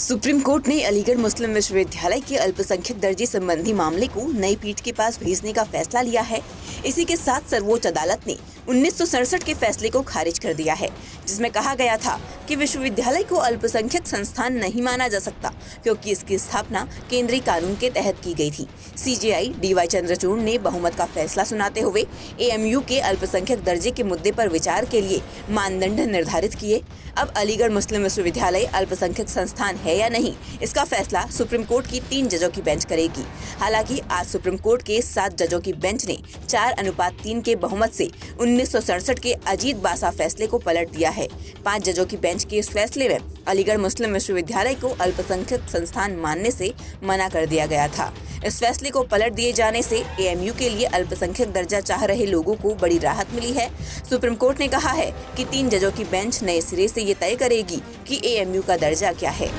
Supreme court ने अलीगढ़ मुस्लिम विश्वविद्यालय के अल्पसंख्यक दर्जे संबंधी मामले को नई पीठ के पास भेजने का फैसला लिया है। इसी के साथ सर्वोच्च अदालत ने 1967 के फैसले को खारिज कर दिया है, जिसमें कहा गया था कि विश्वविद्यालय को अल्पसंख्यक संस्थान नहीं माना जा सकता क्योंकि इसकी स्थापना केंद्रीय कानून के तहत की गई थी। सीजेआई डीवाई चंद्रचूड़ ने बहुमत का फैसला सुनाते हुए एएमयू के अल्पसंख्यक दर्जे के मुद्दे पर विचार के लिए मानदंड निर्धारित किए। अब अलीगढ़ मुस्लिम विश्वविद्यालय अल्पसंख्यक संस्थान है या नहीं, इसका फैसला सुप्रीम कोर्ट की 3 जजों की बेंच करेगी। हालांकि आज सुप्रीम कोर्ट के 7 जजों की बेंच ने 4:3 के बहुमत से 1967 के अजीत बासा फैसले को पलट दिया है। 5 जजों की बेंच के इस फैसले में अलीगढ़ मुस्लिम विश्वविद्यालय को अल्पसंख्यक संस्थान मानने से मना कर दिया गया था। इस फैसले को पलट दिए जाने से एएमयू के लिए अल्पसंख्यक दर्जा चाह रहे लोगों को बड़ी राहत मिली है। सुप्रीम कोर्ट ने कहा है कि 3 जजों की बेंच नए सिरे से ये तय करेगी कि एएमयू का दर्जा क्या है।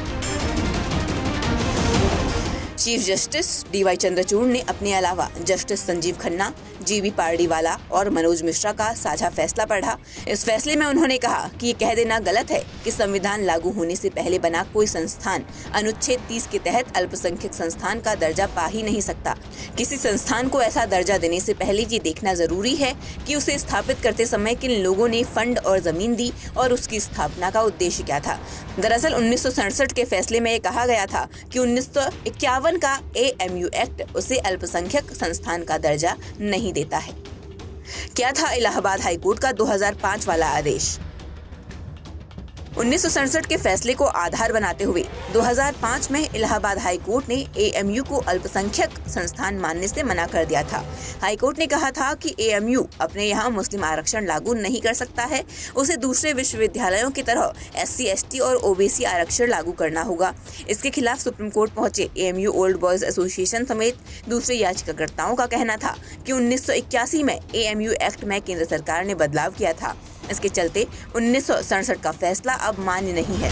चीफ जस्टिस डीवाई चंद्रचूड़ ने अपने अलावा जस्टिस संजीव खन्ना, जीबी पारडीवाला और मनोज मिश्रा का साझा फैसला पढ़ा। इस फैसले में उन्होंने कहा कि ये कह देना गलत है कि संविधान लागू होने से पहले बना कोई संस्थान अनुच्छेद 30 के तहत अल्पसंख्यक संस्थान का दर्जा पा ही नहीं सकता। किसी संस्थान को ऐसा दर्जा देने से पहले ये देखना जरूरी है कि उसे स्थापित करते समय किन लोगों ने फंड और जमीन दी और उसकी स्थापना का उद्देश्य क्या था। दरअसल 1967 के फैसले में कहा गया था कि 1951 का एएमयू एक्ट उसे अल्पसंख्यक संस्थान का दर्जा नहीं देता है। क्या था इलाहाबाद हाईकोर्ट का 2005 वाला आदेश? 1967 के फैसले को आधार बनाते हुए 2005 में इलाहाबाद हाईकोर्ट ने एएमयू को अल्पसंख्यक संस्थान मानने से मना कर दिया था। हाईकोर्ट ने कहा था कि एएमयू अपने यहाँ मुस्लिम आरक्षण लागू नहीं कर सकता है, उसे दूसरे विश्वविद्यालयों की तरह एससी, एसटी और ओबीसी आरक्षण लागू करना होगा। इसके खिलाफ सुप्रीम कोर्ट पहुंचे एएमयू ओल्ड बॉयज एसोसिएशन समेत दूसरे याचिकाकर्ताओं का कहना था कि 1981 में एएमयू एक्ट में केंद्र सरकार ने बदलाव किया था। इसके चलते 1967 का फैसला अब मान्य नहीं है।